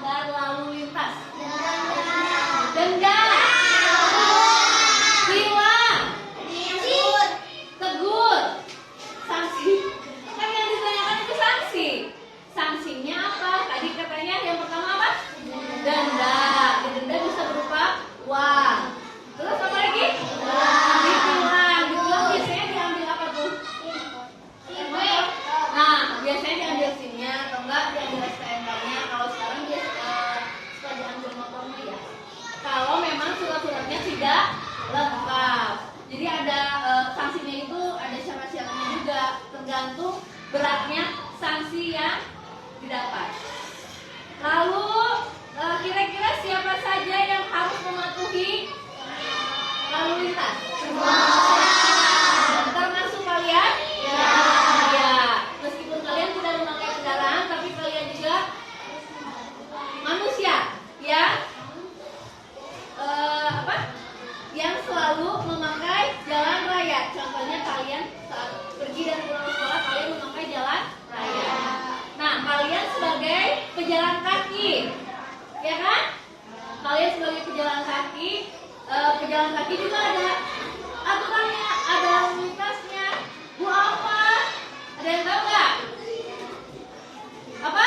melanggar lalu lintas? Denda. Tilang. Tegur. Sanksi. Kan yang ditanyakan itu sanksi. Sanksinya apa? Tadi katanya yang pertama apa? Denda. Denda bisa berupa uang. Terus apa lagi? Ditilang. Ditilang biasanya diambil apa tuh? Nah, biasanya diambil SIM-nya atau enggak diambil STNK-nya. Kalau sekarang dia suka diambil motornya ya. Kalau memang surat-suratnya tidak lengkap. Jadi ada sanksinya itu ada syarat-syaratnya juga, tergantung beratnya sanksi yang didapat. Lalu kira-kira siapa saja yang harus mematuhi lalu lintas? Termasuk kalian? Ya. Meskipun kalian tidak memakai kendaraan, tapi kalian juga manusia yang yang selalu memakai jalan raya. Contohnya kalian saat pergi dan pulang sekolah, kalian memakai jalan raya. Nah, kalian sebagai pejalan kaki, ya kan? Kalian sebagai pejalan kaki juga ada aturannya, ada lalu lintasnya. Bu apa? Ada yang tahu nggak? Apa?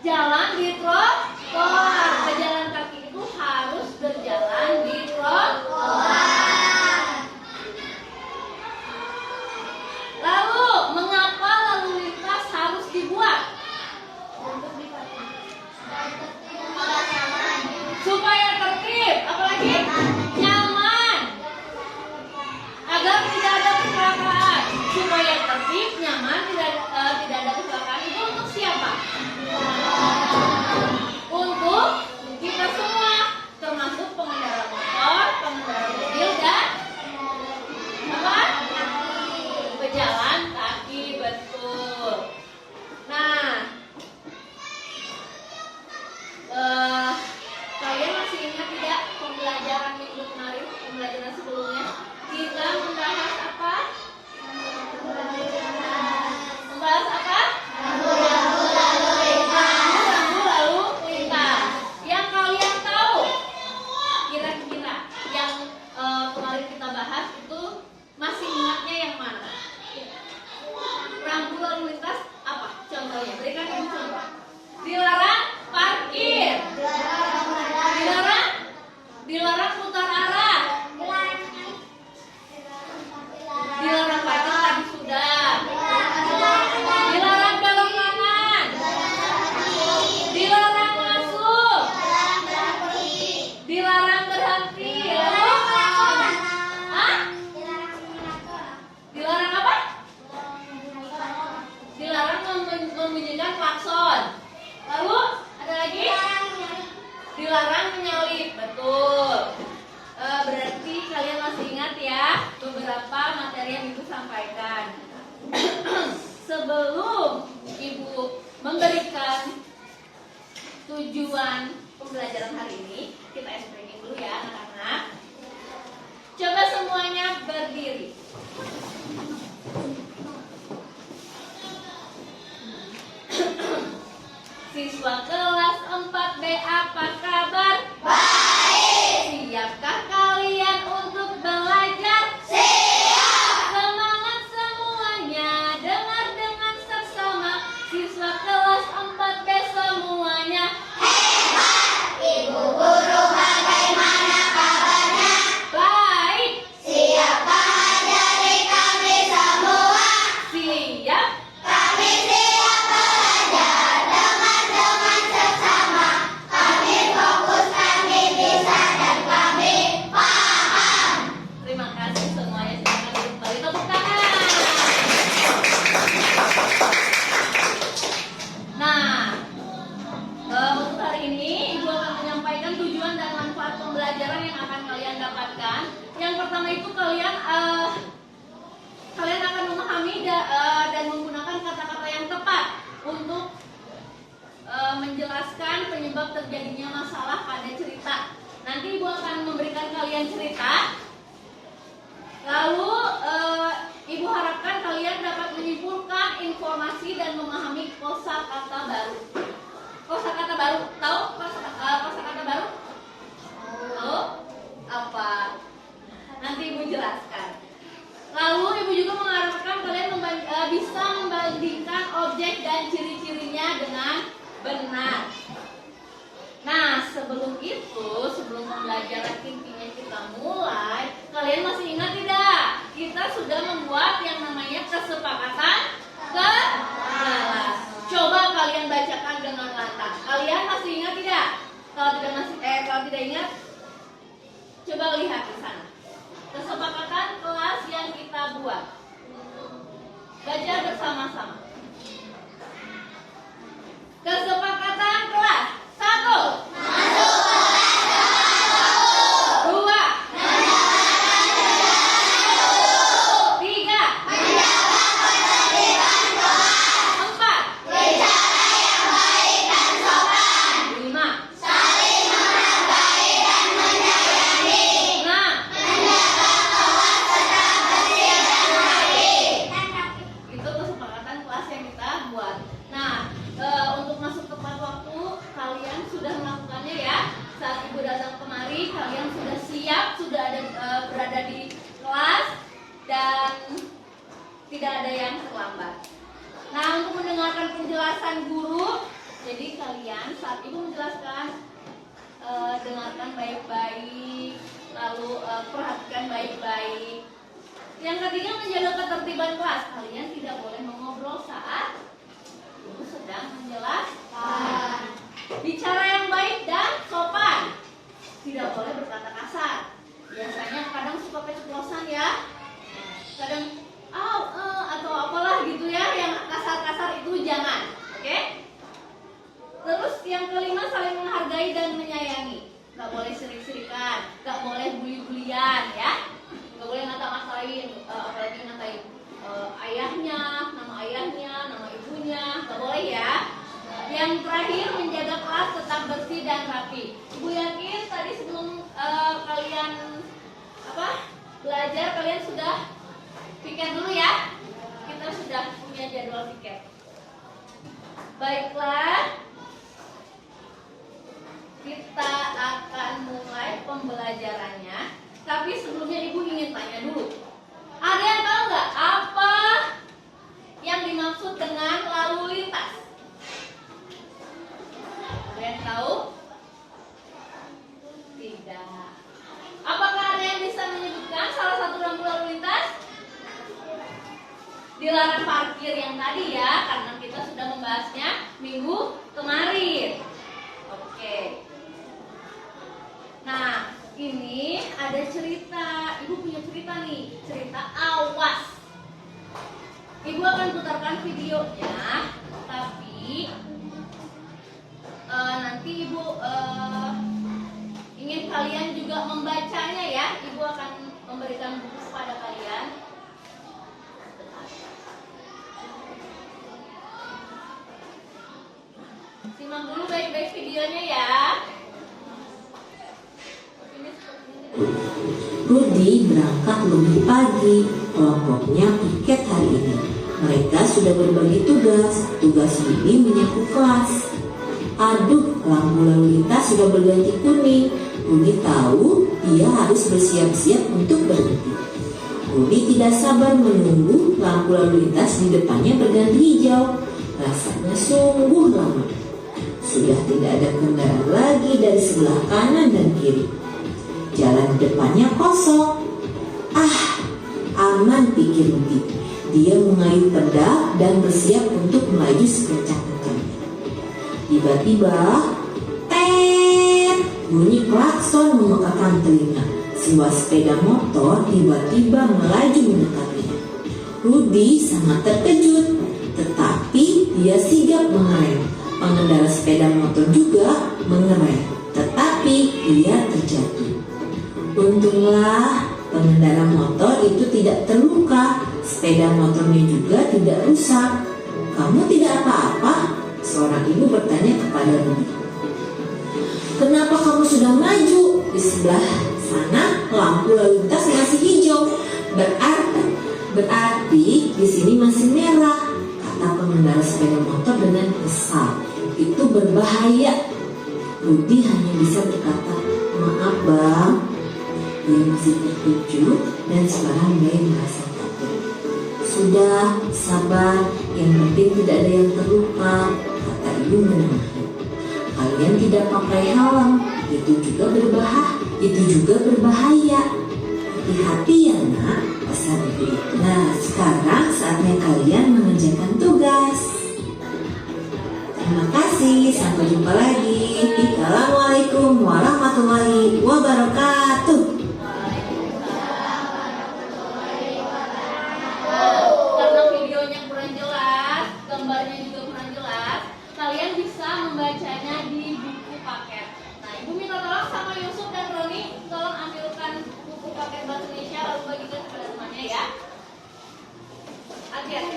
Jalan di trotoar. Pejalan kaki itu harus berjalan di trotoar. Lalu, mengapa lalu lintas harus dibuat? Supaya tertib, apalagi nyaman, agar tidak ada kecelakaan. Supaya tertib, nyaman, tidak ada kecelakaan. Itu untuk siapa? Untuk kita semua, termasuk pengendara motor, pengendara mobil, dan apa? Pejalan kaki, betul. Nah, kalian masih ingat tidak pembelajaran minggu kemarin, pembelajaran sebelumnya? Kita membahas apa? Membahas apa? Rambu lalu lintas. Yang kalian tahu, kira-kira yang kemarin kita bahas itu masih ingatnya yang mana? Rambu lalu lintas apa? Contohnya, berikan ibu contoh. Dilarang parkir. Dilarang putar arah. Dilarang parkir tadi sudah. Dilarang belok kanan. Dilarang masuk. Dilarang berhenti. Dilarang apa? Dilarang membunyikan klakson. Lalu ada lagi? Dilarang menyalip. Betul. Berarti kalian masih ingat ya beberapa materi yang Ibu sampaikan. Sebelum Ibu memberikan tujuan pembelajaran hari ini, kita explaining dulu ya anak-anak. Coba semuanya berdiri. Siswa kelas 4B, apa kabar? Baik. Siapkah kalian untuk belajar? Siap. Semangat semuanya, dengar dengan seksama. Siswa kelas 4B semuanya hebat. Ibu guru bagaimana kabarnya? Baik. Siap mengajari kami semua? Siap. Kami siap belajar dengan seksama. Kami fokus, kami bisa, dan kami paham. Terima kasih semuanya. Silakan duduk kembali, tepuk tangan. Nah, untuk hari ini Ibu akan menyampaikan tujuan dan manfaat pembelajaran yang akan kalian dapatkan. Yang pertama itu kalian akan memahami dan menggunakan kata-kata yang tepat untuk menjelaskan penyebab terjadinya masalah pada cerita. Nanti Ibu akan memberikan kalian cerita. Lalu Ibu harapkan kalian dapat menyimpulkan informasi dan memahami kosakata baru. Kosakata baru. Tahu kosakata baru? Tahu? Apa? Nanti Ibu jelaskan. Lalu Ibu juga mengharapkan kalian bisa membandingkan objek dan ciri-cirinya dengan benar. Nah, sebelum pembelajaran intinya kita mulai, kalian masih ingat tidak? Kita sudah membuat yang namanya kesepakatan kelas. Coba kalian bacakan dengan lantang. Kalian masih ingat tidak? Kalau tidak ingat, coba lihat di sana. Kesepakatan kelas yang kita buat. Baca bersama-sama. Kesepakatan kelas. 1. Tidak ada yang terlambat. Nah, untuk mendengarkan penjelasan guru, jadi kalian saat Ibu menjelaskan, dengarkan baik-baik, lalu perhatikan baik-baik. Yang ketiga, menjaga ketertiban kelas. Kalian tidak boleh mengobrol saat Ibu sedang menjelaskan. Bicara yang baik dan sopan. Tidak boleh berkata kasar. Biasanya kadang suka keceplosan ya. Kadang atau apalah gitu ya, yang kasar-kasar itu jangan, oke? Terus yang kelima, saling menghargai dan menyayangi. Gak boleh sirik-sirikan, gak boleh bully-bulian ya. Gak boleh ngata-ngatain, apalagi ngatain ayahnya, nama ibunya, gak boleh ya. Yang terakhir, menjaga kelas tetap bersih dan rapi. Ibu yakin tadi sebelum kalian belajar, kalian sudah piket dulu ya. Kita sudah punya jadwal piket. Baiklah, kita akan mulai pembelajarannya. Tapi sebelumnya Ibu ingin tanya dulu. Ada yang tahu nggak apa yang dimaksud dengan lalu lintas? Ada yang tahu? Tidak. Apakah ada yang bisa menyebutkan salah satu rambu lalu lintas? Dilarang parkir yang tadi ya, karena kita sudah membahasnya minggu kemarin. Oke. Nah, ini ada cerita. Ibu punya cerita nih, cerita awas. Ibu akan putarkan videonya, tapi nanti Ibu ingin kalian juga membacanya ya. Ibu akan memberikan buku kepada kalian. Simak dulu baik-baik videonya ya. Rudi berangkat lebih pagi. Kelompoknya piket hari ini. Mereka sudah berbagi tugas. Tugas Rudi menyapu kelas. Aduh, lampu lalu lintas sudah berganti kuning. Rudi tahu dia harus bersiap-siap untuk berhenti. Rudi tidak sabar menunggu lampu lalu lintas di depannya berganti hijau. Rasanya sungguh lama. Sudah tidak ada kendaraan lagi dari sebelah kanan dan kiri. Jalan depannya kosong. Aman, pikir Rudi. Dia mengayuh pedal dan bersiap untuk melaju sekencang-kencangnya. Tiba-tiba, tet! Bunyi klakson memekakan telinga. Sebuah sepeda motor tiba-tiba melaju mendekatinya. Rudi sangat terkejut, tetapi dia sigap mengerem. Pengendara sepeda motor juga mengerem, tetapi dia terjatuh. Untunglah pengendara motor itu tidak terluka. Sepeda motornya juga tidak rusak. Kamu tidak apa-apa? Seorang ibu bertanya kepada Rudi. Kenapa kamu sudah maju? Di sebelah sana lampu lalu lintas masih hijau. Berarti di sini masih merah, kata pengendara sepeda motor dengan kesal. itu berbahaya. Rudi hanya bisa berkata, "Maaf bang." Dia masih terkejut dan sekarang mulai merasa takut. "Sudah, sabar, yang penting tidak ada yang terluka," kata ibu menenangkan. "Kalian tidak pakai helm, itu juga berbahaya. Hati-hati ya nak," pesan ibu. "Nah, sekarang saatnya kalian mengerjakan tugas." Terima kasih, sampai jumpa lagi. Assalamualaikum warahmatullahi wabarakatuh. Karena videonya kurang jelas, gambarnya juga kurang jelas, kalian bisa membacanya di buku paket. Nah, Ibu minta tolong sama Yusuf dan Roni, tolong ambilkan buku paket Bahasa Indonesia lalu bagikan kepada temannya ya. Hati-hati.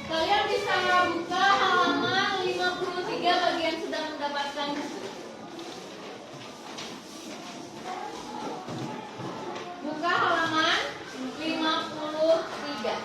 Kalian bisa buka halaman 53 bagi yang sudah mendapatkan buku. Buka halaman 53.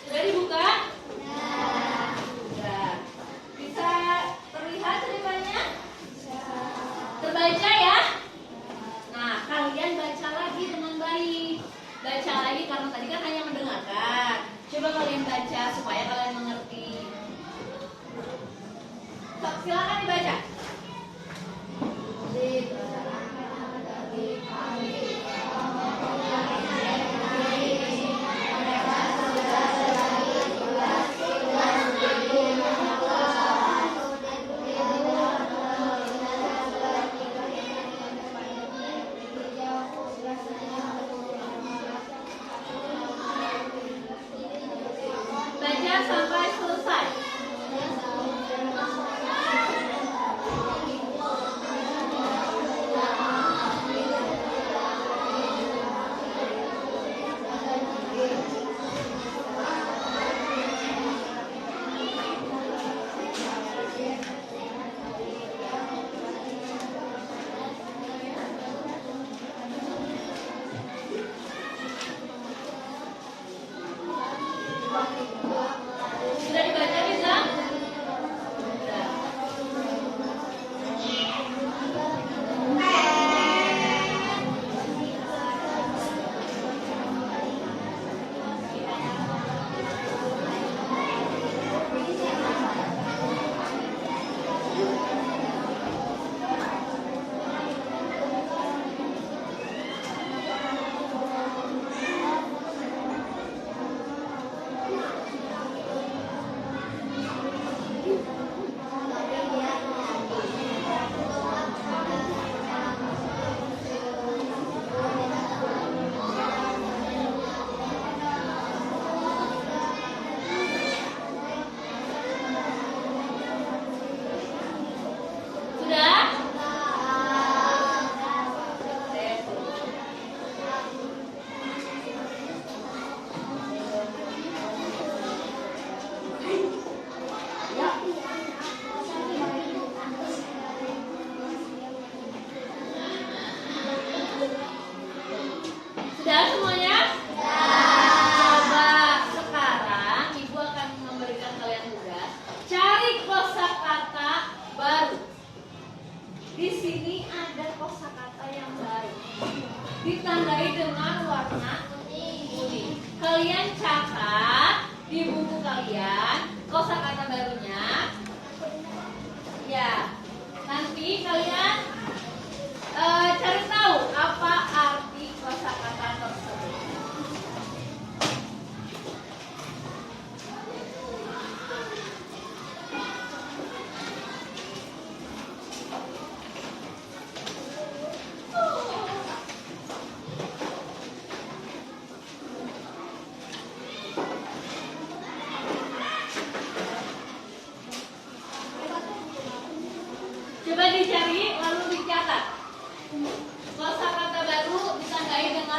Sudah dibuka? Sudah. Bisa terlihat ceritanya? Terbaca ya? Nah, kalian baca lagi dengan baik. Baca lagi karena tadi kan hanya mendengarkan. Coba kalian baca supaya kalian mengerti. Silakan dibaca. Baca sampai selesai. Sudah dibaca bisa? Sudah. Sudah? Sudah semuanya? Coba sekarang Ibu akan memberikan kalian tugas cari kosakata baru. Di sini ada kosakata yang baru, ditandai dengan warna kuning. Kalian catat di buku kalian kosakata barunya. Ya, nanti kalian cari tahu apa arti kosakata tersebut.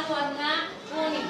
warna kuning.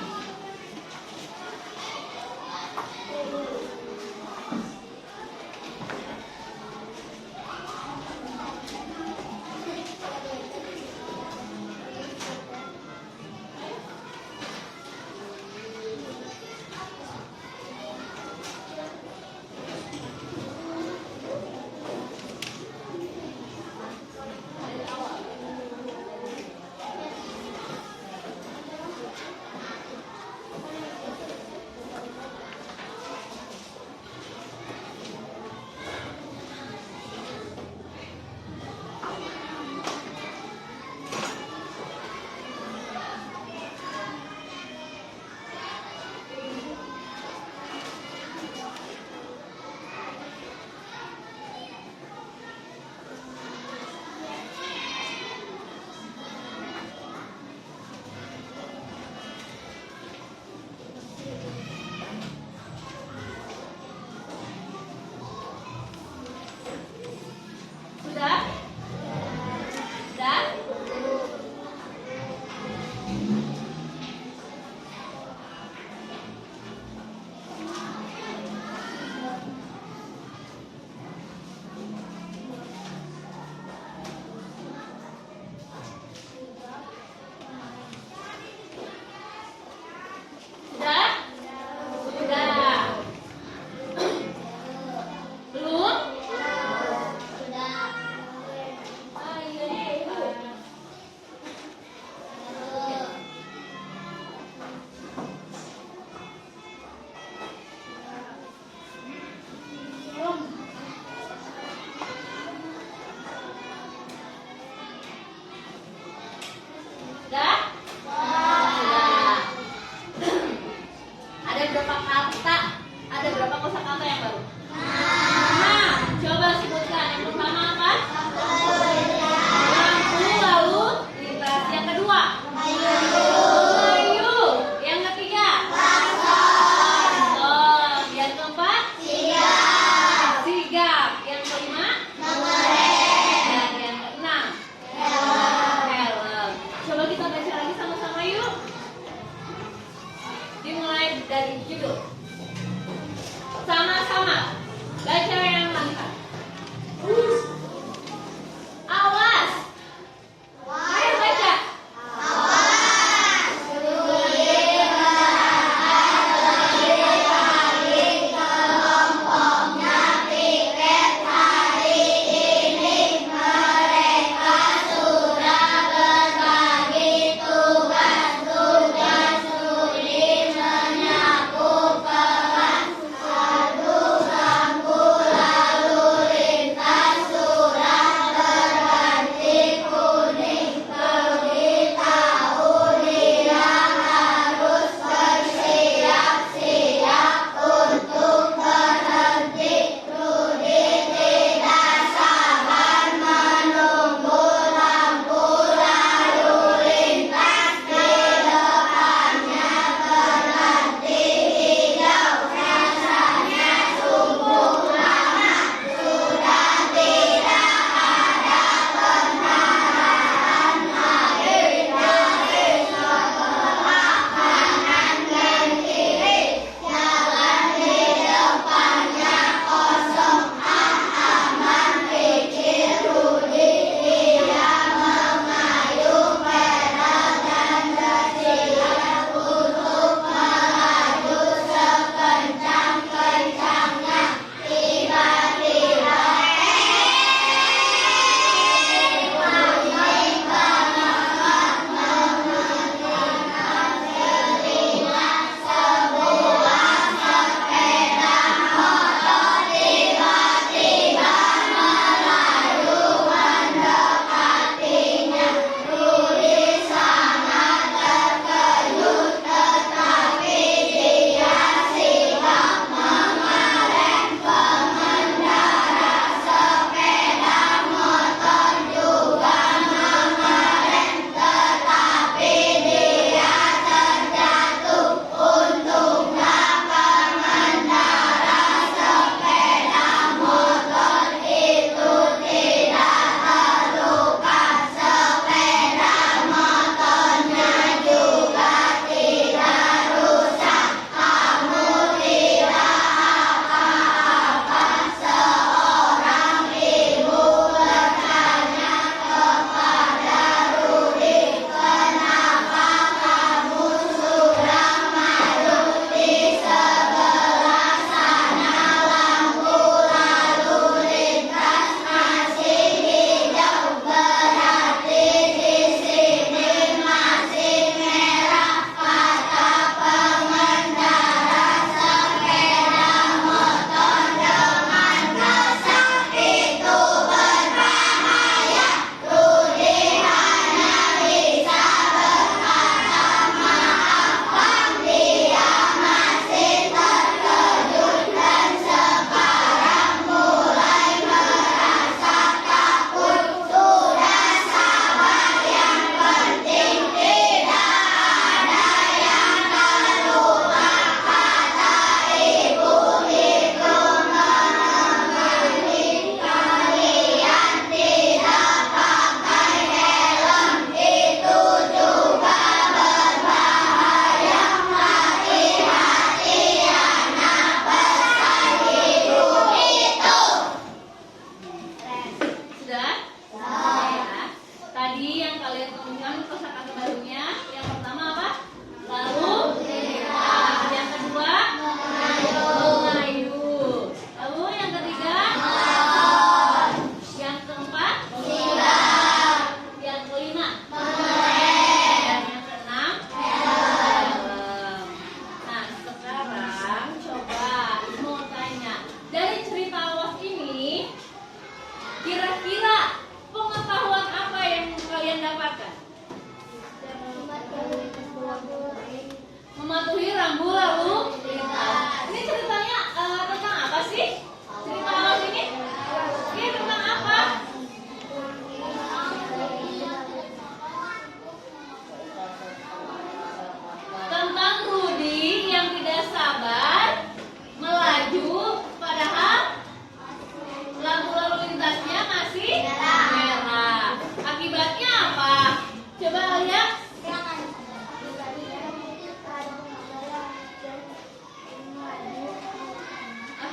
Sudah? Sudah? Sudah? Sudah. Belum? Sudah? Sudah. Ada berapa kata? Ada berapa kosakata yang baru? Nah, coba sebutkan. Yang pertama apa? Lampu, lalu lintas. Yang kedua? Kayu. Yang ketiga? Bentong. Yang keempat? Sigap. Yang kelima? Dan yang keenam? Helm. Coba kita baca lagi sama-sama yuk. Dimulai dari judul. Sama-sama.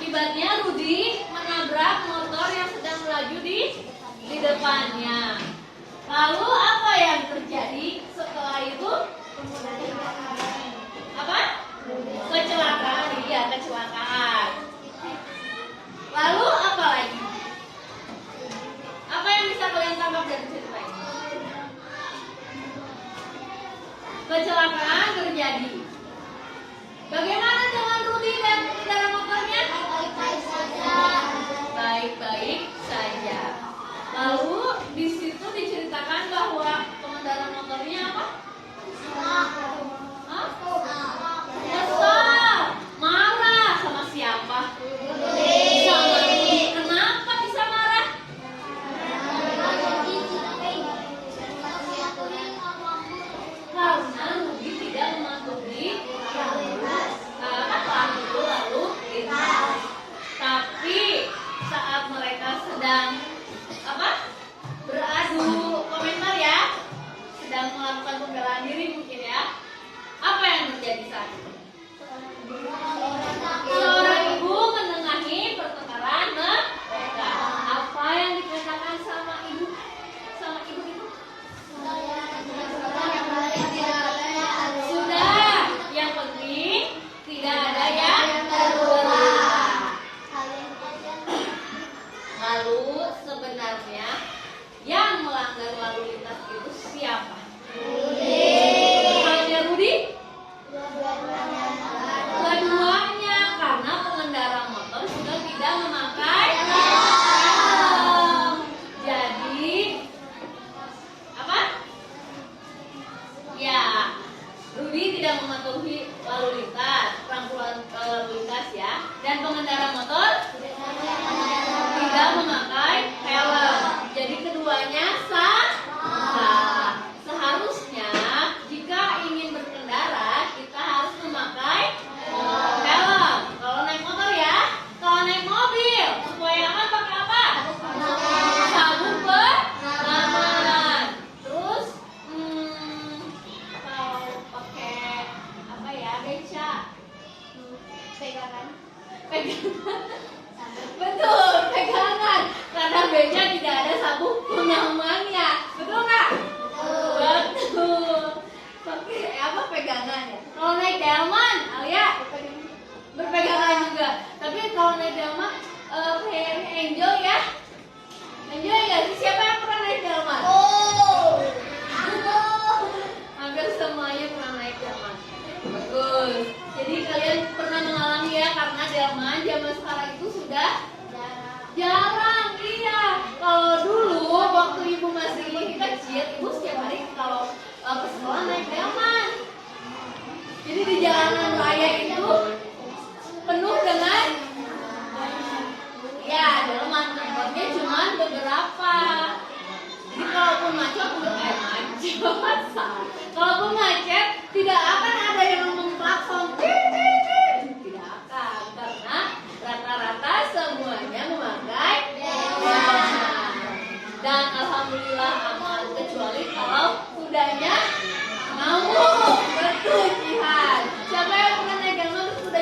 Akibatnya Rudi menabrak motor yang sedang melaju di depannya. Lalu apa yang terjadi setelah itu? Apa? Kecelakaan, iya kecelakaan. Lalu apa lagi? Apa yang bisa kalian tangkap dari cerita ini? Kecelakaan terjadi. Bagaimana dengan Rudi dan pengendara motornya? Baik-baik saja. Lalu di situ diceritakan bahwa pengendara motornya apa? Hah? Kesal, marah sama siapa? Sama Rudi. Kenapa bisa marah? Karena Rudi tidak mematuhi lampu lalu lintas. Tapi saat mereka sedang apa? Beradu komentar ya, sedang melakukan pembelaan diri mungkin ya. Apa yang terjadi saat itu? Seorang ibu menengahi pertengkaran mereka. Apa yang dikatakan sama ibu? Sama ibu itu? Sudah, yang penting tidak ada yang terluka. Lalu sebenarnya yang melanggar lalu lintas itu siapa? Hanya Rudi? Keduanya, karena pengendara motor juga tidak memakai helm. Jadi apa? Ya, Rudi tidak mematuhi lalu lintas, rangkulan lalu lintas ya, dan pengendara motor tidak memakai helm. Jadi keduanya salah. Seharusnya jika ingin berkendara kita harus memakai helm. Kalau naik motor ya, kalau naik mobil supaya aman pakai apa? Sabuk pengaman. Terus kalau pakai apa ya, beca, pegangan. Betul, pegangan. Karena beca tidak ada sabuk pengamannya. Betul nggak? Betul. Pakai apa, pegangan ya? Kalau naik delman, Alia berpegangan juga. Tapi kalau naik delman kayak Angel ya. Angel ya, siapa yang pernah naik delman? Hampir semuanya pernah naik delman. Bagus. Jadi kalian pernah mengalami ya, karena delman zaman sekarang itu sudah jarang. Iya. Kalau dulu waktu ibu masih kecil, ibu setiap hari kalau ke sekolah naik delman. Jadi di jalanan raya itu penuh dengan ya delman. Tempatnya cuma beberapa. Jadi kalaupun macet, kalaupun macet tidak akan ada yang mengklakson. Tidak akan, karena rata-rata semuanya memakai delman. Dan alhamdulillah aman, kecuali kalau kudanya ngamuk. Betul, Jihan. Siapa yang pernah naik delman terus kuda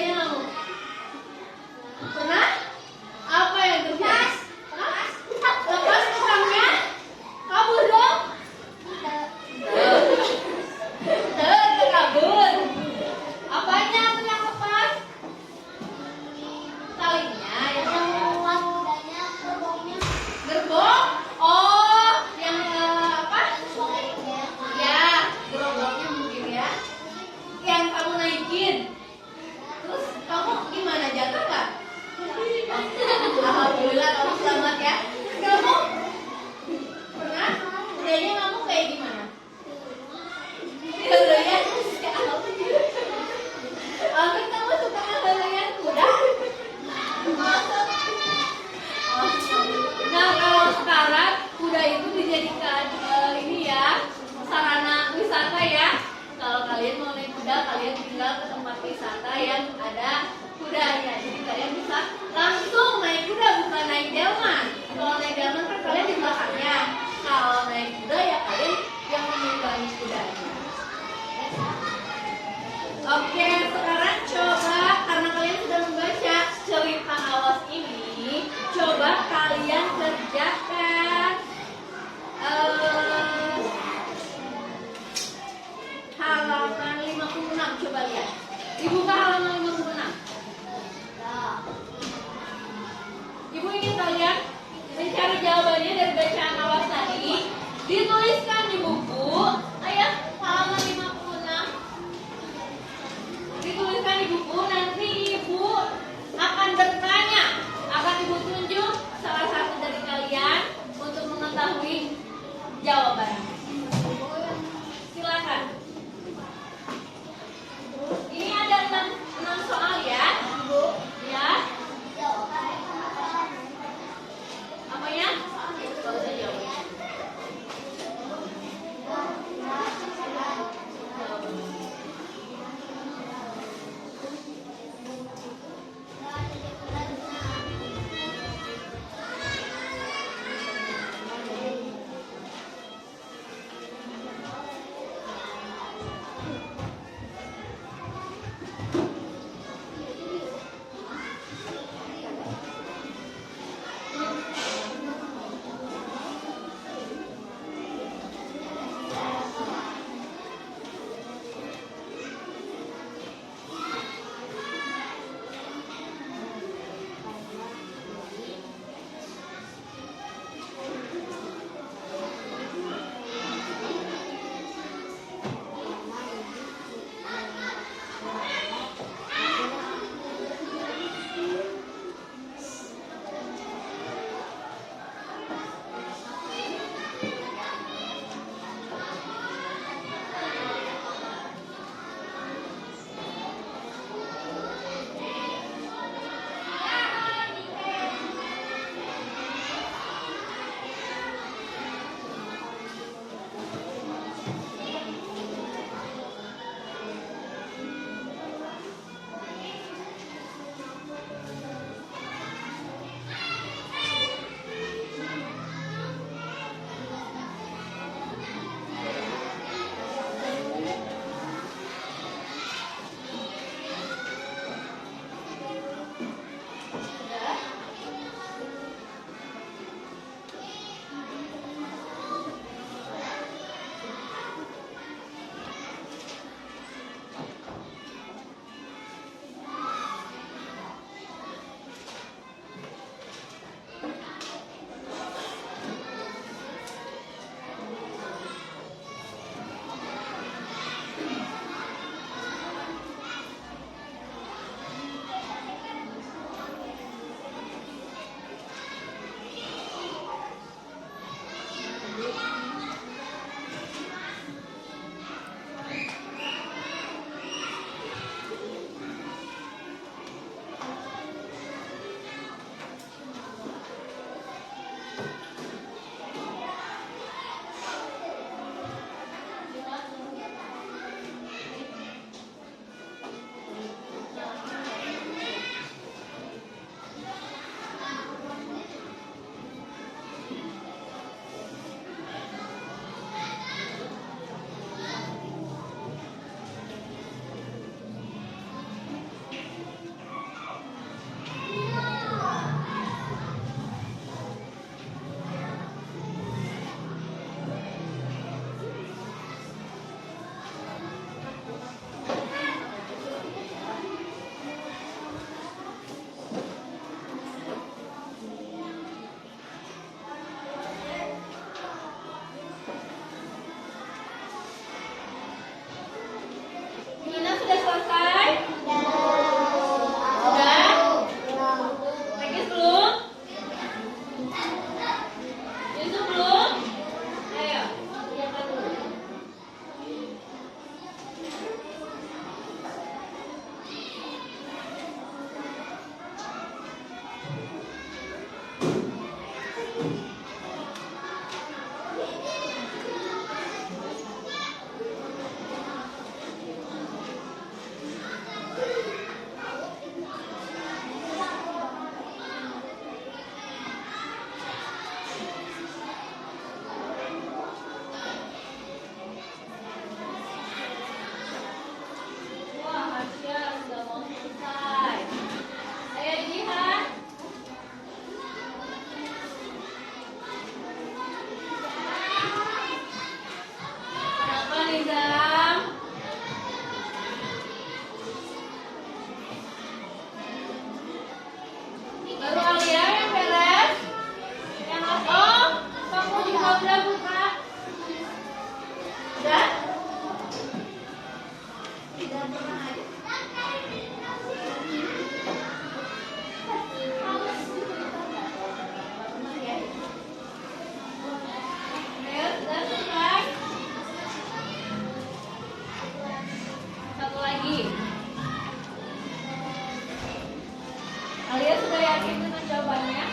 yakin dengan jawabannya?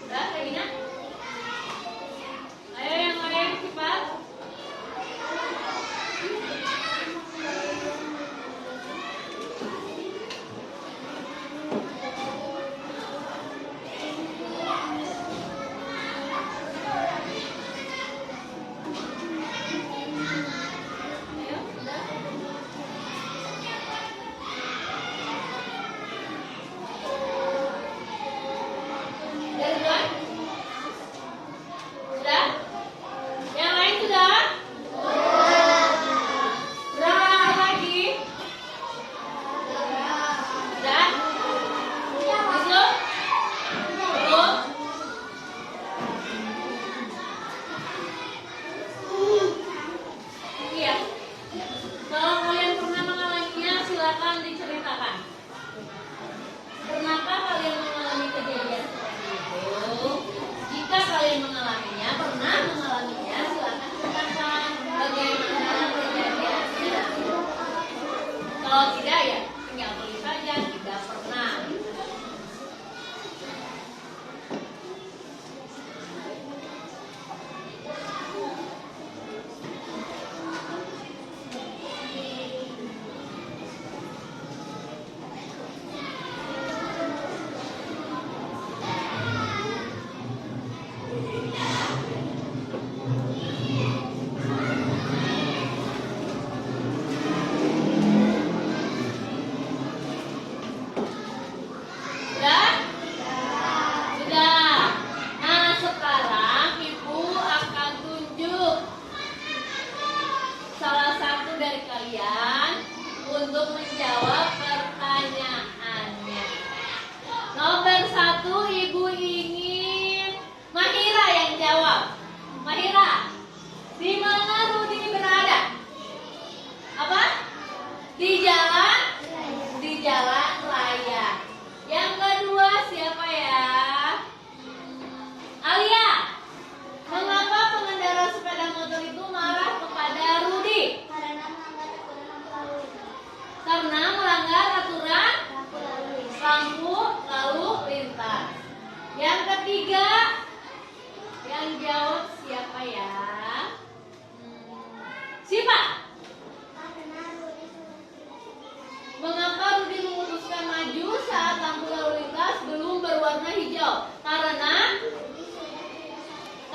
Udah, Regina? Ayo yang lain cepat. Ayo, udah. Dari duluan? Sudah? Yang lain sudah? Sudah lagi? Sudah? Belum? Belum? Iya. Kalau kalian pernah mengalaminya, silakan diceritakan. Pernahkah kalian mengalami kejadian seperti itu? Jika kalian mengalaminya, silakan ceritakan bagaimana kejadiannya. Kalau tidak, ya tinggal tulis saja tidak pernah. Sudah? Sudah. Nah, sekarang Ibu akan tunjuk salah satu dari kalian untuk menjawab pertanyaannya. Nomor 1, Ibu ingin Mahira yang jawab. Mahira, di mana Rudi berada? Apa? Di jalan? Di jalan raya. Yang kedua siapa ya? Alia. Mengapa pengendara sepeda motor itu marah kepada Rudi? Karena melanggar aturan lampu lalu lintas. Yang ketiga, yang jawab siapa ya? Siapa? Mengapa Rudi memutuskan maju saat lampu lalu lintas belum berwarna hijau?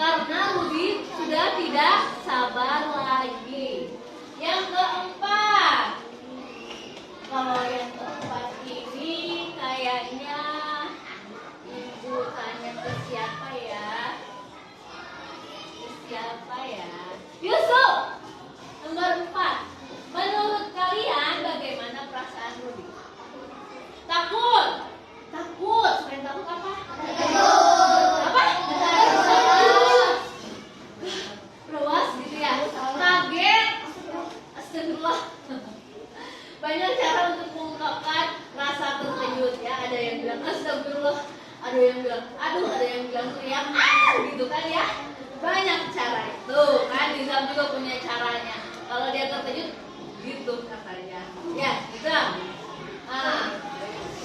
Karena Rudi sudah tidak sabar lagi. Yang keempat, kalau yang keempat ini kayaknya Ibu tanya ke siapa ya? Ke siapa ya? Yusuf. Nomor 4. Menurut kalian bagaimana perasaan Rudi? Takut. Takut. Selain takut apa? Apa? Ruas gitu ya. Kaget. Astagfirullah. Banyak cara untuk mengungkapkan rasa terkejut ya. Ada yang bilang astagfirullah, ada yang bilang aduh, ada yang bilang teriak gitu kan ya. Banyak cara itu kan. Nizam juga punya caranya. Kalau dia terkejut gitu katanya. Ya, Nizam.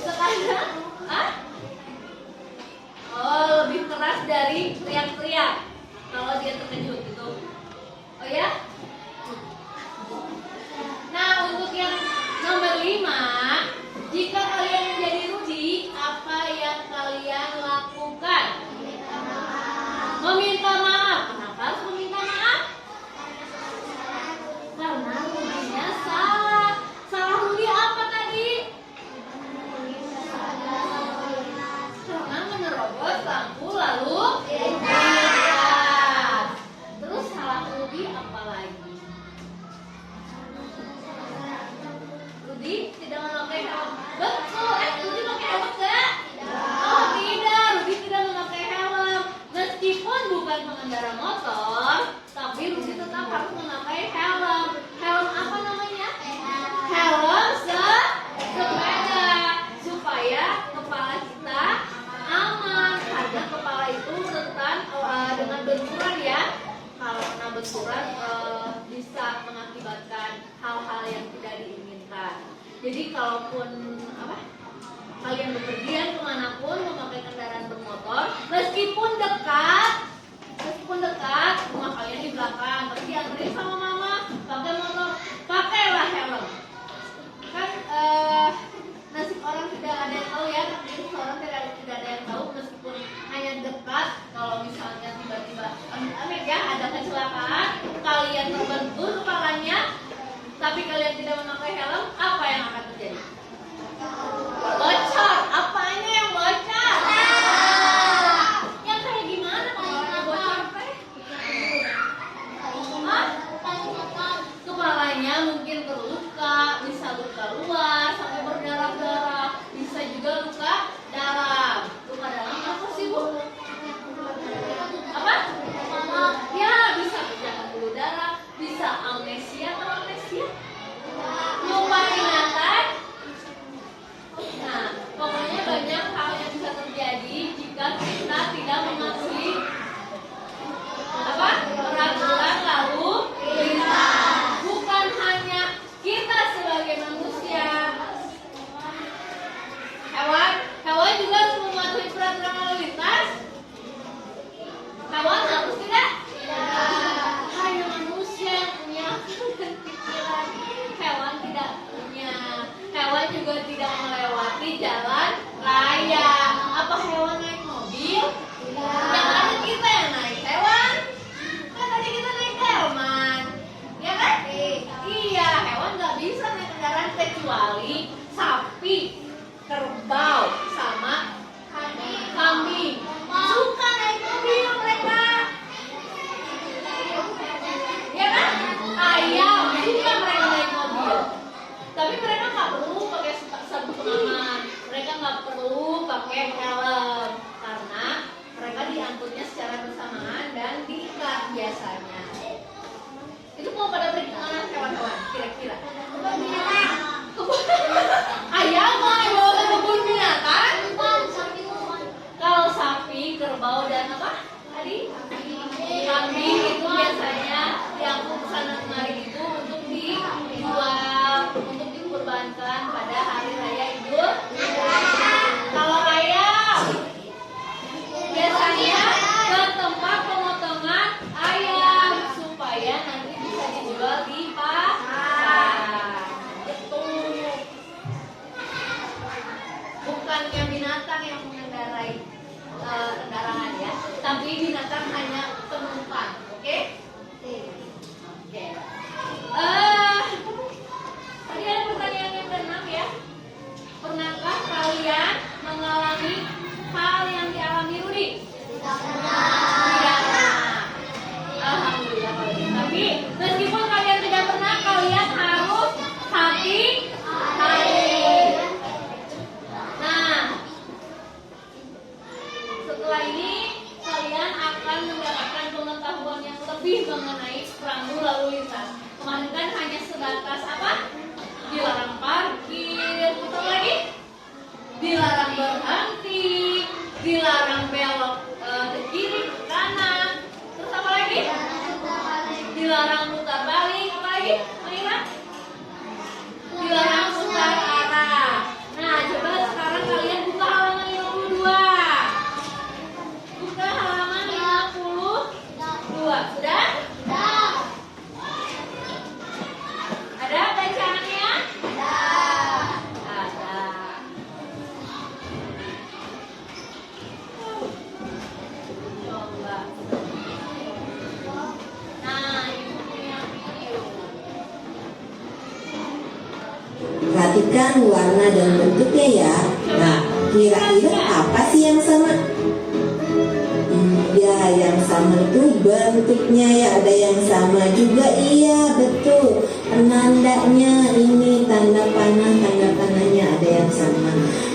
Sekarang lebih keras dari teriak-teriak kalau dia terkejut gitu. Oh ya? Nah, untuk yang nomor 5, jika kalian menjadi Rudi, apa yang kalian lakukan? Meminta maaf. Kenapa harus meminta maaf? Karena Rudinya salah. Salah Rudi apa tadi? Karena menerobos lampu lalu lintas. Terus salah Rudi apa lagi? Rudi tidak memakai helm. Betul. Rudi pakai helm enggak? Oh tidak, Rudi tidak memakai helm. Meskipun bukan pengendara motor, tapi Rudi tetap harus memakai helm. Helm apa namanya? Helm sepeda, supaya kepala kita aman, karena kepala itu rentan kalaupun kalian bepergian kemanapun memakai kendaraan bermotor, meskipun dekat rumah kalian di belakang, tapi dianterin sama mama pakai motor, pakailah helm. Kan nasib orang tidak ada yang tahu ya, tapi orang tidak ada yang tahu, meskipun hanya dekat. Kalau misalnya tiba-tiba amit-amit ya ada kecelakaan, kalian terbentur kepalanya, tapi kalian tidak memakai helm, apa yang akan terjadi? Bocor. Apanya yang bocor? Yang kayak gimana kalau yang bocor? Kepalanya mungkin terluka, bisa luka luar sampai berdarah-darah, bisa juga luka dalam. Luka dalam apa sih, Bu? Apa? Ya, bisa pecah pembuluh darah, bisa amnesia atau amnesia, lupa ingatan. Nah, pokoknya banyak hal yang bisa terjadi jika kita tidak mematuhi peraturan lalu lintas. Bukan hanya kita sebagai manusia, hewan juga harus mematuhi peraturan lalu lintas. Hewan harus tidak? Hanya manusia yang punya akal dan pikiran. Hewan tidak punya. Hewan juga tidak melewati jalan raya. Apa hewan naik mobil? Yang ada kita yang naik hewan. Kan tadi kita naik delman, ya kan? Iya, hewan nggak bisa naik kendaraan kecuali sapi, kerbau, sama kambing. Suka naik mobil mereka, ya kan? Ayam suka mereka naik mobil. Tapi mereka nggak perlu pakai sabuk pengaman, mereka nggak perlu pakai helm karena mereka diangkutnya secara bersamaan dan diikat biasanya. Itu mau pada pergi kemana hewan-hewan kira-kira? Ayam mau dibawa ke kebun binatang? Kalau sapi, kerbau dan apa tadi? Kambing itu biasanya diangkut sana kemari itu untuk dijual, untuk dikurbankan pada hari raya Idul. Kalau ayam biasanya ke tempat pemotongan ayam supaya nanti bisa dijual di pasar. Itu bukannya binatang yang mengendarai kendaraan ya, tapi binatang hanya penumpang. Oke? Oke. Tadi ada pertanyaan yang keenam ya. Pernahkah kalian mengalami hal yang dialami Rudi? Tidak pernah. Alhamdulillah kalau gitu. Tapi meskipun kalian tidak pernah, kalian harus hati-hati. Nah, setelah ini kalian akan mendapatkan pengetahuan yang lebih mengenai rambu lalu lintas. Kemarin kan hanya sebatas apa? Dilarang parkir, apa lagi? Dilarang berhenti, dilarang belok ke kiri, ke kanan. Terus apa lagi? Dilarang putar balik, apa lagi? Maira? Dilarang putar arah. Nah, coba sekarang kalian buka halaman 52. Buka halaman 52. Sudah? Ada bacaannya? Ada. Coba. Nah, ibu punya video. Perhatikan warna dan bentuknya ya. Nah, kira-kira apa sih yang sama? Iya, yang sama itu bentuknya ya. Ada yang sama juga, iya betul. Penandanya ini tanda panahnya ada yang sama.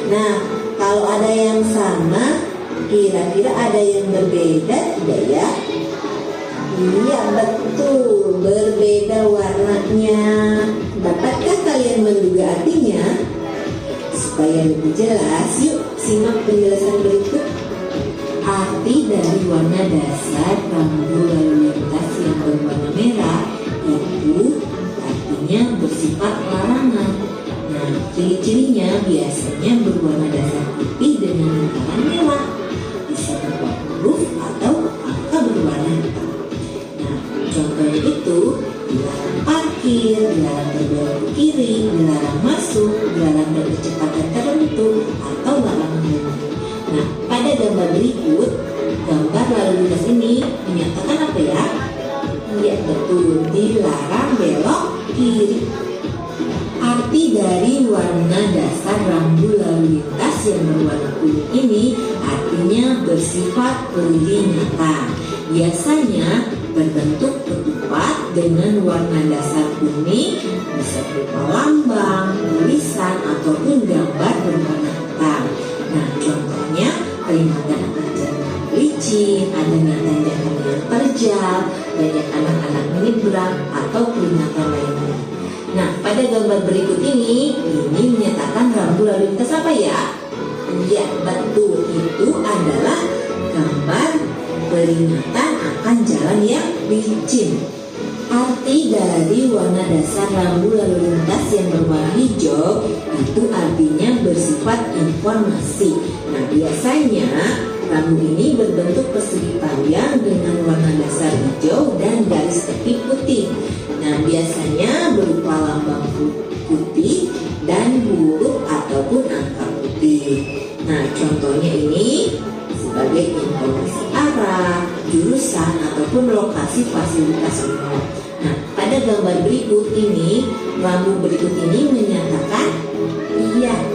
Nah, kalau ada yang sama, kira-kira ada yang berbeda tidak ya? Iya betul, berbeda warnanya. Dapatkah kalian menduga artinya? Supaya lebih jelas, yuk simak penjelasan berikut. Arti dari warna dasar rambu lalu lintas yang berwarna merah itu artinya bersifat larangan. Nah, Ciri-cirinya biasanya berwarna dasar putih dengan lingkaran merah, bisa berupa huruf atau angka berwarna hitam. Nah, contohnya itu dilarang parkir, dilarang berbelok ke kiri, dilarang masuk, dilarang berkecepatan tertentu, atau larangan berhenti. Nah, pada gambar berikut, gambar lalu lintas ini menyatakan apa ya? Iya, betul, dilarang belok kiri. Arti dari warna dasar rambu lalu lintas yang berwarna kuning ini artinya bersifat peringatan. Biasanya berbentuk ketupat dengan warna dasar kuning, bisa berupa lambang, tulisan, ataupun gambar berwarna hitam. Nah, contohnya peringatan akan jalan licin, adanya tanda yang terjal, banyak anak-anak menyeberang, atau peringatan lainnya. Nah, pada gambar berikut ini menyatakan rambu lalu lintas apa ya? Ya, betul, itu adalah gambar peringatan akan jalan yang licin. Arti dari warna dasar rambu lalu lintas yang berwarna hijau itu artinya bersifat informasi. Nah, biasanya rambu ini berbentuk persegi panjang dengan warna dasar hijau dan garis tepi putih. Nah, biasanya berupa lambang putih dan huruf ataupun angka putih. Nah, contohnya ini sebagai informasi arah, jurusan, ataupun lokasi fasilitas umum. Nah, pada gambar berikut ini, rambu berikut ini menyatakan iya,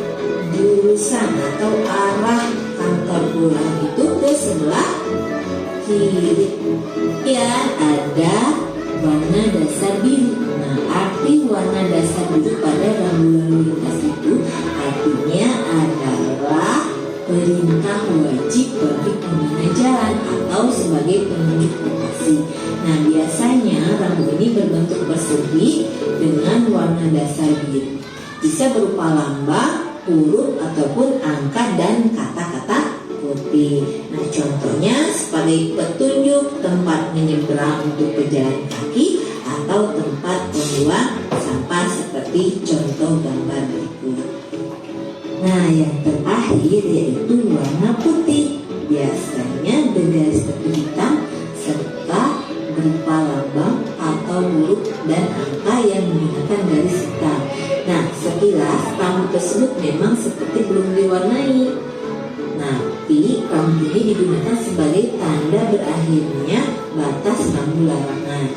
jurusan atau arah kantor pulang itu ke sebelah kiri. Ya, ada warna dasar biru. Nah, arti warna dasar biru pada rambu lalu lintas itu artinya adalah perintah wajib bagi pengguna jalan atau sebagai penunjuk lokasi. Nah, biasanya rambu ini berbentuk persegi dengan warna dasar biru. Bisa berupa lambang, huruf, ataupun angka dan kata-kata putih. Nah, contohnya sebagai petunjuk tempat menyeberang untuk pejalan kaki atau tempat membuang sampah seperti contoh gambar berikut. Nah, yang terakhir yaitu warna putih. Biasanya bergaris tepi hitam serta berupa lambang atau huruf dan angka yang menggunakan garis hitam. Nah, sekilas rambu tersebut memang seperti belum diwarnai. Tapi rambu ini digunakan sebagai tanda berakhirnya batas rambu larangan.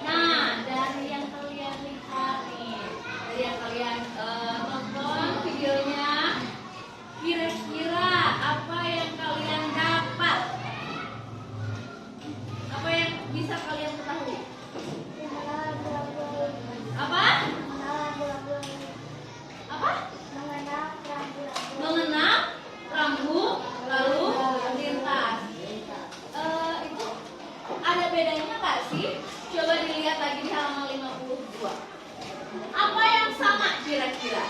Nah, dari yang kalian lihat nih, dari yang kalian nonton videonya, kira-kira apa yang kalian dapat? Apa yang bisa kalian ketahui? Apa? Apa? Mengenal rambu lalu lintas. Itu ada bedanya nggak sih? Coba dilihat lagi di halaman 52. Apa yang sama kira-kira?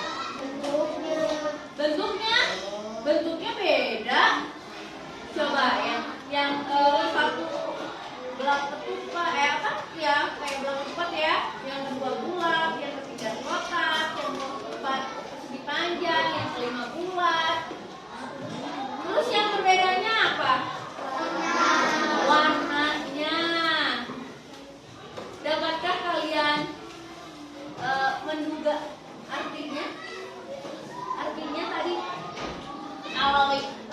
Bentuknya? Bentuknya beda. Coba yang satu belak ketupat, apa? Ya, kayak belak ketupat ya. Yang kedua bulat, yang ketiga kotak, yang keempat persegi panjang, yang kelima bulat. Terus yang berbedanya apa? Warnanya. Dapatkah kalian menduga artinya? Artinya tadi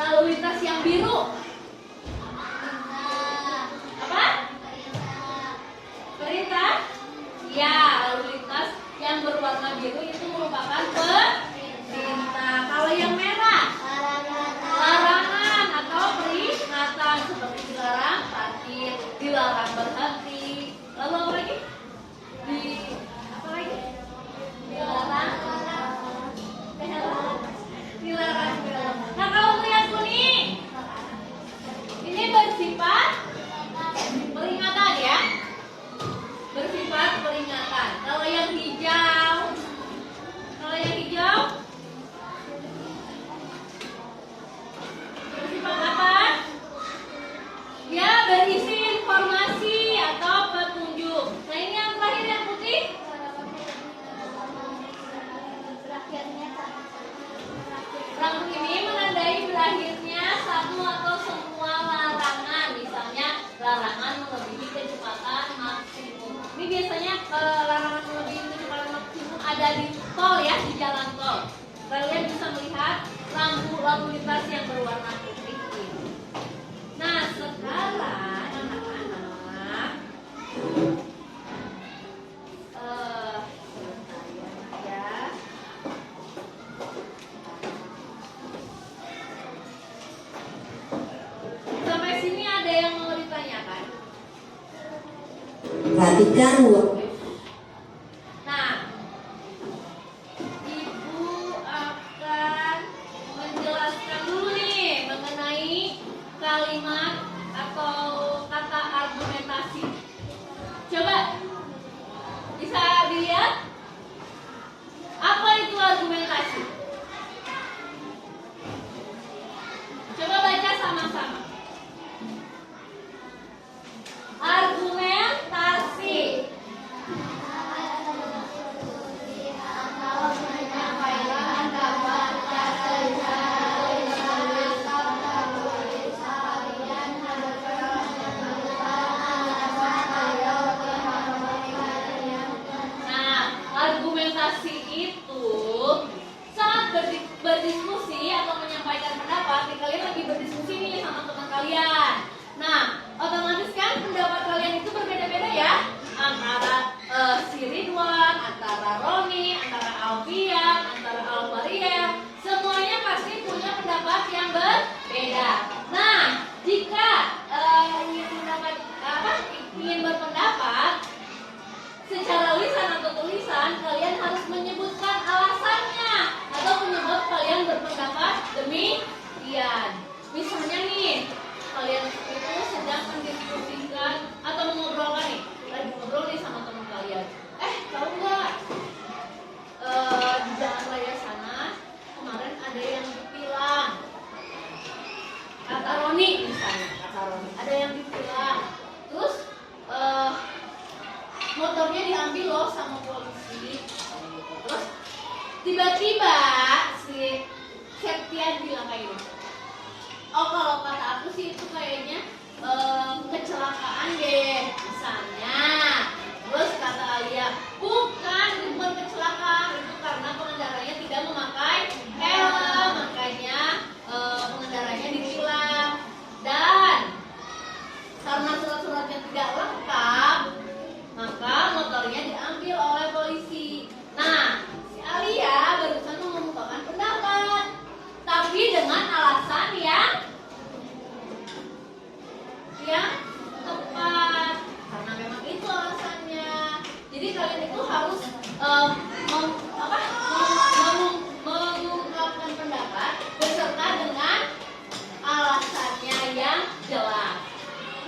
lalu lintas yang biru apa? Perintah? Ya, lalu lintas yang berwarna biru itu merupakan perintah. Kalau yang merah? Larangan atau peringatan, seperti dilarang parkir, dilarang berhenti. Lalu apa lagi? Apa lagi? Dilarang belok. Nah, kalau untuk yang kuning berakhirnya satu atau semua larangan, misalnya larangan melebihi kecepatan maksimum. Ini biasanya larangan melebihi kecepatan maksimum ada di tol ya, di jalan tol. Kalian bisa melihat lampu lalu lintas yang berwarna putih ini. Nah, sekarang anak-anak ya. Sampai sini ada yang mau ditanyakan? Perhatikan Nah, Ibu akan menjelaskan dulu nih mengenai kalimat atau kata argumentasi. Coba bisa dilihat apa itu argumentasi? Coba baca sama-sama. Argumentasi. Nah, argumentasi itu saat berdiskusi atau menyampaikan pendapat. Kalian lagi berdiskusi nih sama teman kalian. Nah, otomatis kan pendapat kalian itu berbeda-beda ya, antara si Ridwan, antara Roni, antara Alfian, antara Alvaria. Semuanya pasti punya pendapat yang berbeda. Nah, jika ingin berpendapat secara lisan atau tulisan, kalian harus menyebutkan alasannya atau penyebab kalian berpendapat demikian. Misalnya nih, kalian itu sedang mendiskusikan atau mengobrolkan nih, lagi ngobrol nih sama teman kalian. Tahu nggak? Di jalan raya sana kemarin ada yang ditilang. Kata Roni misalnya, ada yang ditilang. Terus motornya diambil loh sama polisi. Terus tiba-tiba si Septian bilang kayak gini, oh kalau kata aku sih itu kayaknya kecelakaan deh misalnya. Terus kata Alia, bukan kecelakaan, itu karena pengendaranya tidak memakai helm, makanya pengendaranya ditilang. Dan karena surat-suratnya tidak lengkap, maka motornya diambil oleh polisi. Nah, si Alia barusan mengungkapkan pendapat, tapi dengan alasan yang tepat, karena memang itu alasannya. Jadi kalian itu harus mengungkapkan pendapat beserta dengan alasannya yang jelas.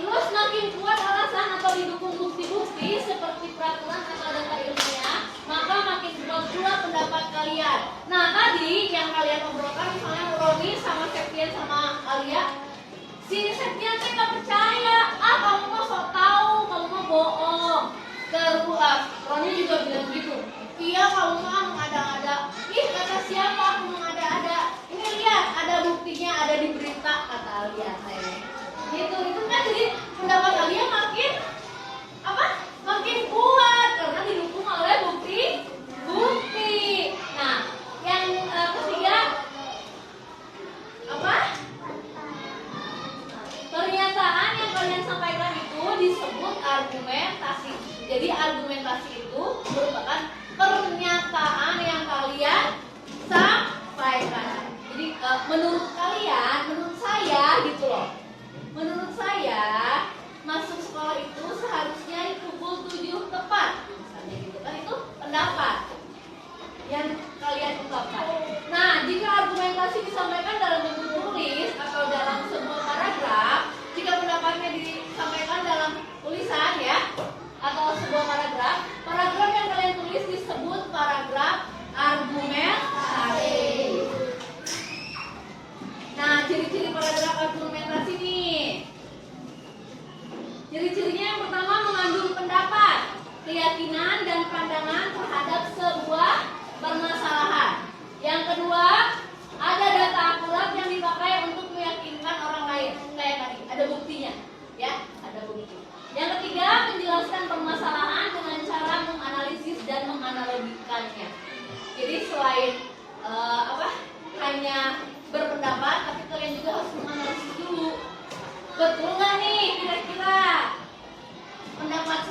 Terus makin kuat alasan atau didukung bukti-bukti seperti peraturan atau data ilmiah, maka makin kuat pula pendapat kalian. Nah, tadi yang kalian obrolkan misalnya Roni sama Septian sama Alia, si Septian saya nggak percaya, kamu mah sok tahu, kamu mah bohong. Terus Roni juga bilang gitu, iya kamu mah mengada-ada. Ih, kata siapa aku mengada-ada? Ini lihat ada buktinya, ada di berita, kata Alia saya. Gitu, itu kan jadi pendapat Alia makin kuat karena didukung oleh bukti. Nah, yang ketiga pernyataan yang kalian sampaikan itu disebut argumentasi. Jadi argumentasi itu merupakan pernyataan yang kalian sampaikan. Jadi menurut kalian, menurut saya gitu loh. Menurut saya masuk sekolah itu seharusnya pukul 7 tepat. Misalnya gitu kan, itu pendapat yang kalian ungkapkan. Nah, jika argumentasi disampaikan dalam bentuk tulis atau dalam sebuah paragraf, jika pendapatnya disampaikan dalam tulisan ya, atau sebuah paragraf yang kalian tulis disebut paragraf argumentasi. Nah, ciri-ciri paragraf argumentasi nih. Ciri-cirinya yang pertama mengandung pendapat, keyakinan dan pandangan terhadap sebuah permasalahan. Yang kedua, ada data akurat yang dipakai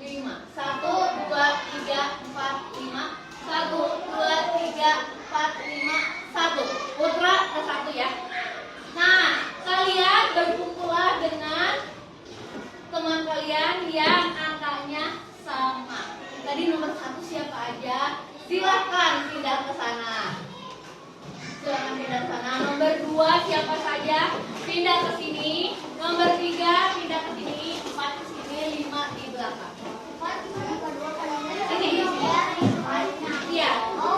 5. 1, 2, 3, 4, 5. 1, 2, 3, 4, 5, 1. Putra ke 1 ya. Nah, kalian berkumpullah dengan teman kalian yang angkanya sama. Tadi nomor 1 siapa aja? Silakan pindah ke sana. Silakan pindah ke sana. Nomor 2 siapa saja? Pindah ke sini. Nomor 3 pindah ke sini. 4 ke sini. 5 di belakang. Ini. Iya.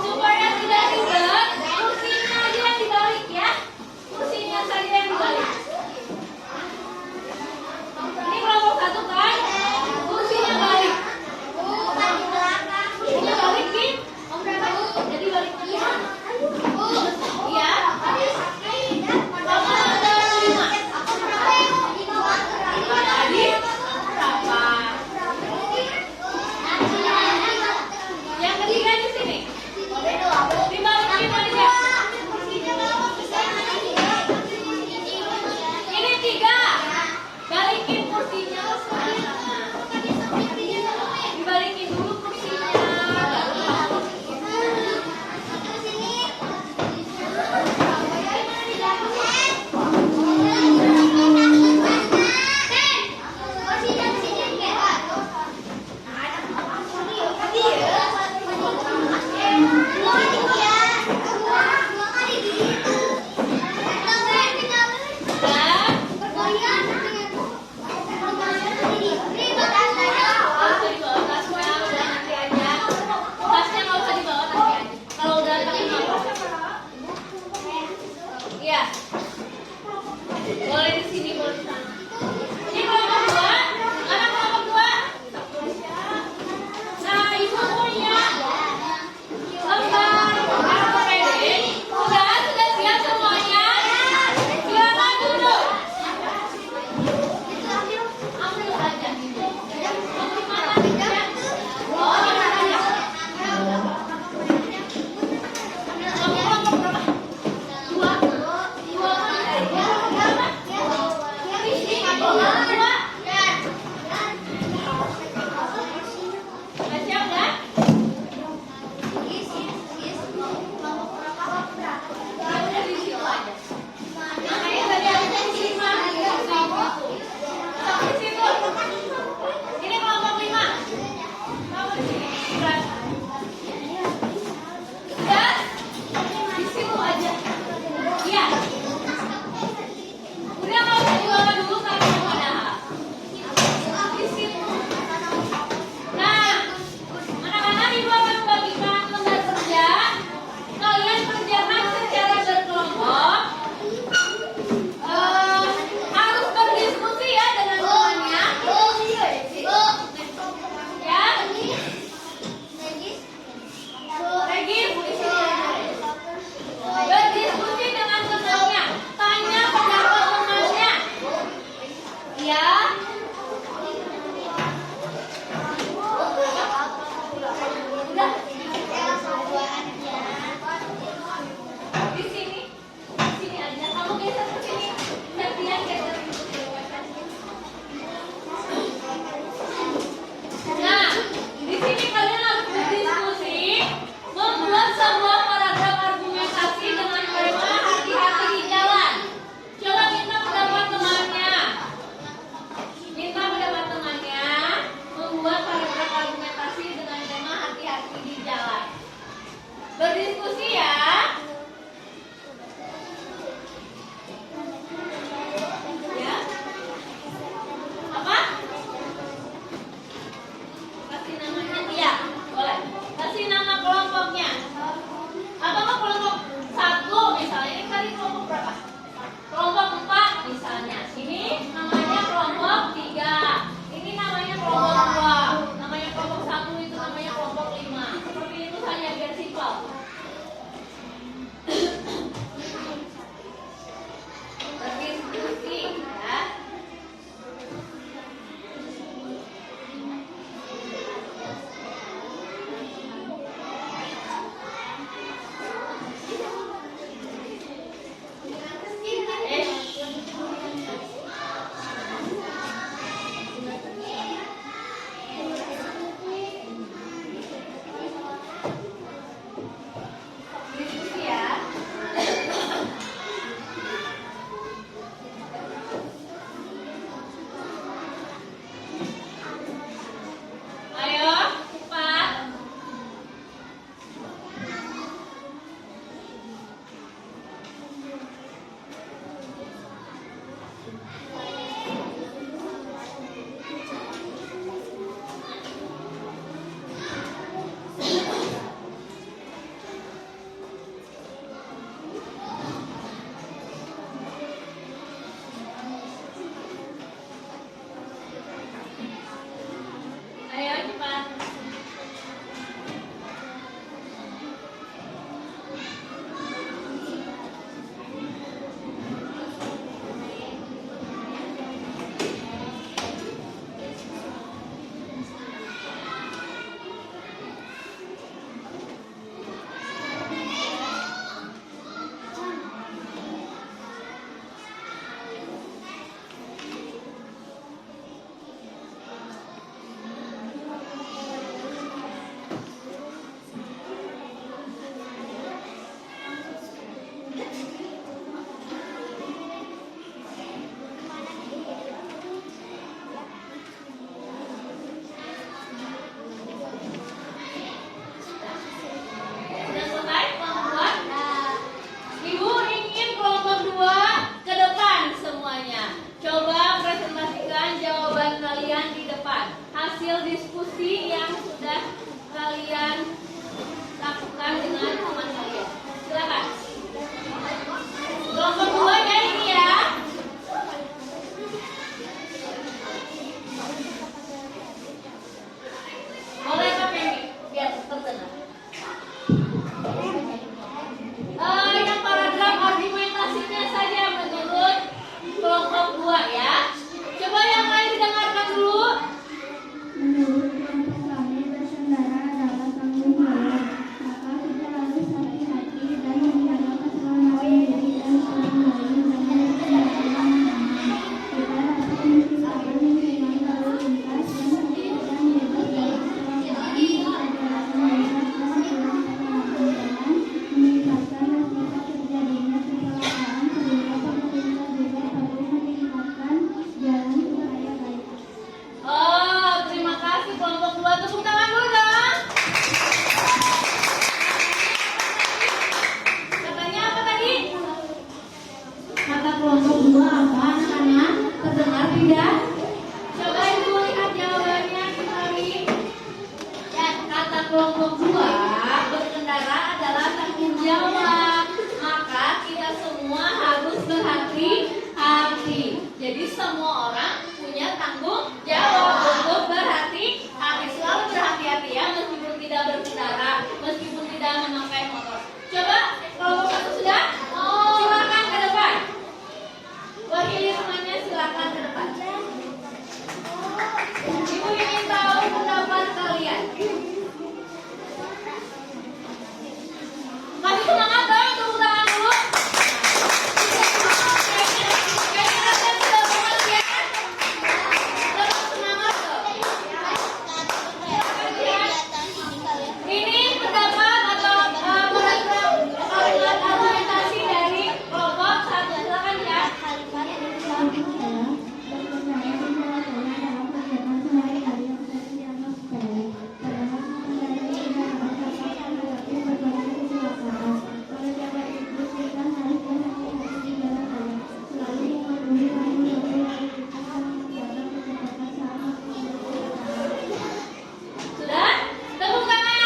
Supaya tidak ribet, kursinya aja yang dibalik ya. Kursinya saja yang dibalik. Ini kelompok 1 kan? Kursinya balik. Ini balik Kim. Jadi balik lagi ya. Iya. Kamu ada 5. Ayo cepat. Sudah selesai kelompok 2? Ibu ingin kelompok 2 ke depan semuanya. Coba presentasikan jawaban kalian di depan. Hasil diskusi yang sudah kalian lakukan dengan teman kalian. Silakan. Kelompok 2 ya ini ya. Boleh Kak Femi, biar terdengar. Yang paragraf argumentasinya saja menurut kelompok 2 ya. Coba yang lain didengarkan dulu. Menurut kelompok kami, berkendara adalah tanggung jawab. Maka kita harus hati-hati dan menjaga keselamatan diri dan orang lain dengan berkendara yang aman. Kita harus menciptakan lingkungan lalu lintas yang tertib dan bebas dari kecelakaan, perjalanan bebas dan kurang keselamatan, meningkatkan resiko terjadinya kecelakaan sehingga pemerintah juga perlu meningkatkan jalan supaya baik. Oh, terima kasih kelompok 2. Tepuk tangan dulu dong. Katanya apa tadi? Kata kelompok 2 apa anak-anak? Terdengar tidak? Coba ibu lihat jawabannya kembali. Ya, kata kelompok 2 berkendara adalah tanggung jawab. Maka kita semua harus berhati-hati. Jadi semua orang punya tanggung jawab untuk berhati-hati. Selalu berhati-hati ya, meskipun tidak berkendara, meskipun tidak memakai motor. Coba kelompok 1 sudah? Silakan ke depan. Wakili semuanya silakan ke depan. Ibu ingin tahu pendapat kalian. Kasih semangat dong, tepuk tangan dulu. Kayaknya kalian sudah semangat ya. Tetap semangat dong. Ini pendapat atau paragraf kalimat argumentasi dari kelompok 1. Silakan ya. Sudah? Tepuk tangan.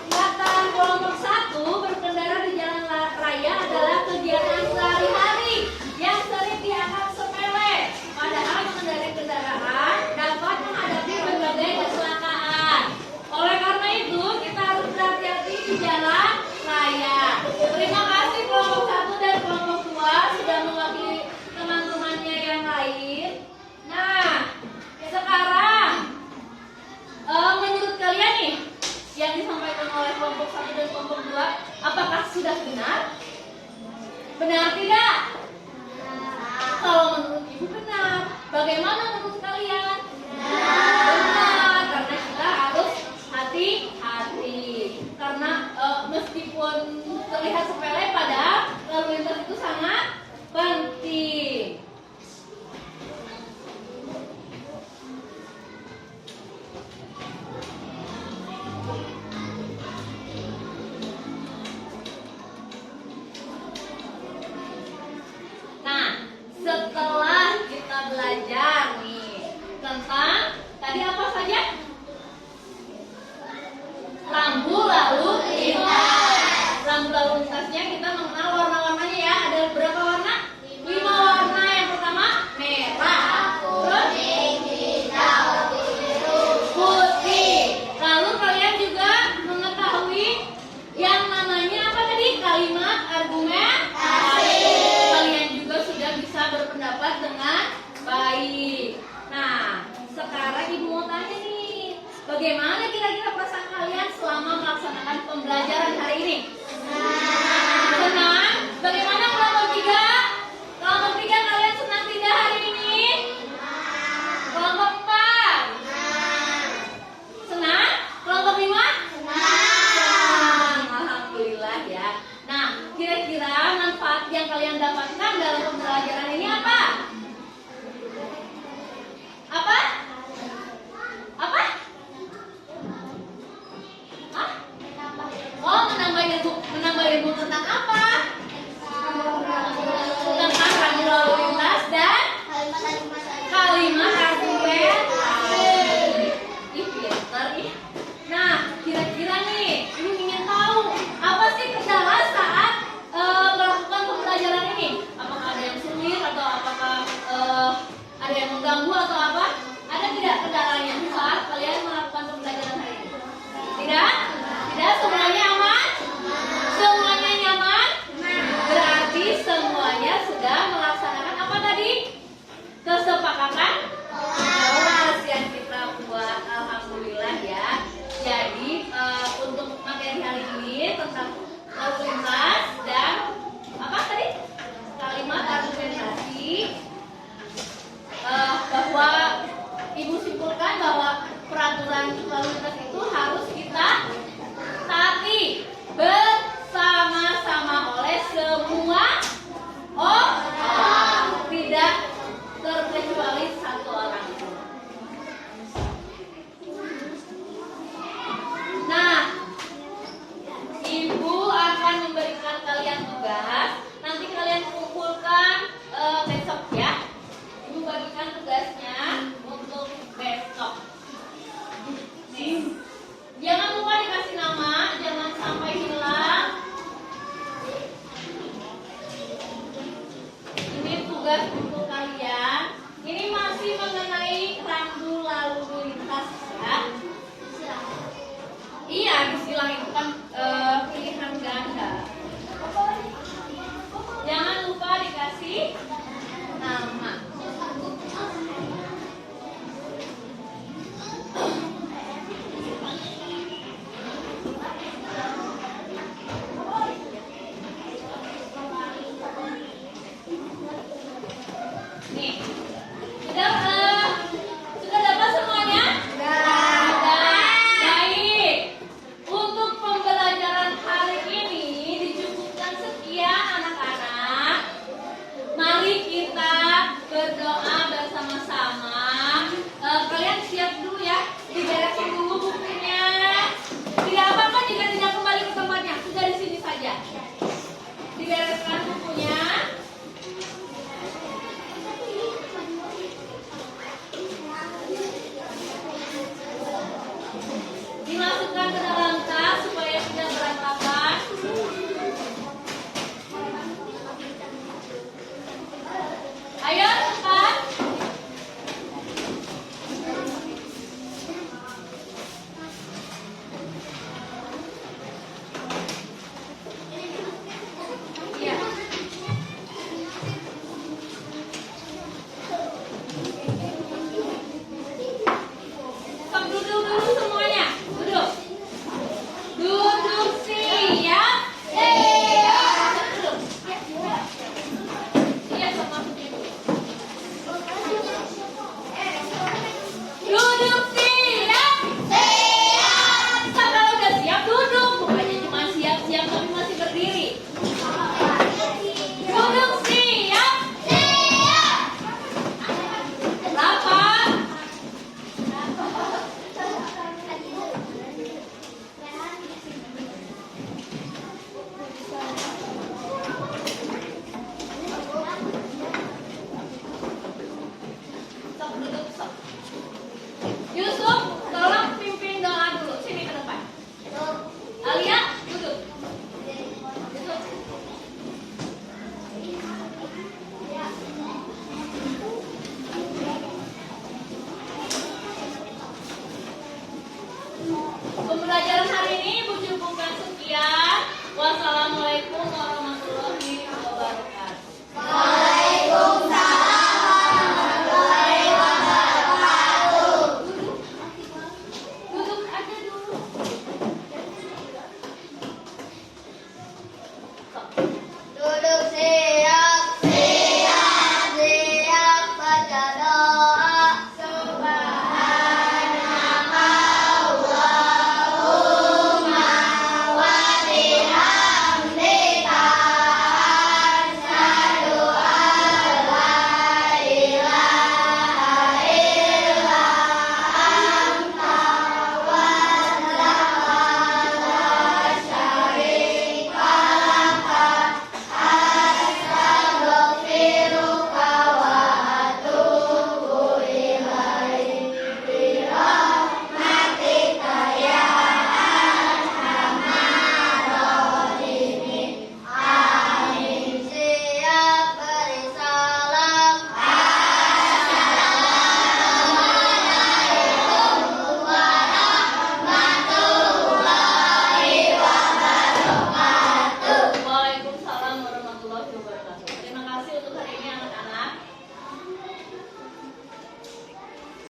Kata kelompok 1, berkendara di jalan raya adalah kegiatan sehari-hari yang sering dianggap sepele. Padahal mengendarai kendaraan dapat menghadapi berbagai kecelakaan. Oleh karena itu, kita harus berhati-hati di jalan raya. Terima kasih kelompok 1 dan kelompok 2 sudah mewakili teman-temannya yang lain. Nah, sekarang menurut kalian nih yang disampaikan oleh kelompok 1 dan kelompok 2, apakah sudah benar? Benar tidak? Kalau menurut ibu benar, bagaimana menurut kalian? Benar, karena kita harus hati-hati. Karena meskipun terlihat sepele, padahal lalu lintas itu sangat penting. Nah, setelah kita belajar nih Bagaimana kira-kira perasaan kalian selama melaksanakan pembelajaran hari ini? Senang? Bagaimana kelompok 3? Kelompok 3 kalian senang tidak hari ini? Kelompok 4? Senang? Kelompok 5? Senang. Alhamdulillah ya. Nah, kira-kira manfaat yang kalian dapatkan dalam pembelajaran ini apa? Apa? Apa? Hah? Oh, menambah ilmu tentang apa? Tentang rambu lalu lintas dan kalimat argumentasi. Ih, pinter ih. Nah, kira-kira nih, ini ingin tahu apa sih kendala saat melakukan pembelajaran ini? Apakah ada yang sulit atau apakah ada yang mengganggu atau apa? Ada tidak kendalanya saat kalian melakukan pembelajaran hari ini? Tidak? Tidak? Semuanya aman? Semuanya nyaman? Berarti semuanya sudah melaksanakan apa tadi? Kesepakatan? Kelas yang kita buat. Alhamdulillah ya. Jadi untuk materi hari ini tentang lalu lintas dan apa tadi? Kalimat argumentasi. Bahwa Ibu simpulkan bahwa peraturan lalu lintas itu harus kita taati bersama-sama oleh semua orang, tidak terkecuali satu orang. Nah, Ibu akan memberikan kalian tugas. Nanti kalian kumpulkan besok ya. Ibu bagikan tugasnya untuk besok. Jangan lupa dikasih nama, jangan sampai hilang. Ini tugas untuk kalian. Ini masih mengenai rambu lalu lintas ya. Iya, disilang itu kan pilihan ganda. Jangan lupa dikasih nama. Nih, sudah dapat semuanya? Sudah. Baik. Untuk pembelajaran hari ini dicukupkan sekian anak-anak. Mari kita berdoa bersama-sama. Kalian siap dulu ya, diberesin dulu bukunya. Tidak apa-apa jika tidak kembali ke tempatnya, sudah di sini saja. Dibereskan bukunya. Dimasukkan ke dalam tas supaya tidak berantakan. Ayo cepat. Iya. Stop duduk dulu semuanya. Duduk. Duduk siap. Duduk. Iya, sama duduk. Duduk siap. Stop, kalau udah siap duduk. Bukannya cuma siap-siap tapi masih berdiri. Duduk siap. Rapat. Stop, duduk, stop. Yusuf, tolong pimpin doa dulu. Sini ke depan. Alia, duduk. Duduk. Pembelajaran hari ini Ibu cukupkan sekian. Wassalamualaikum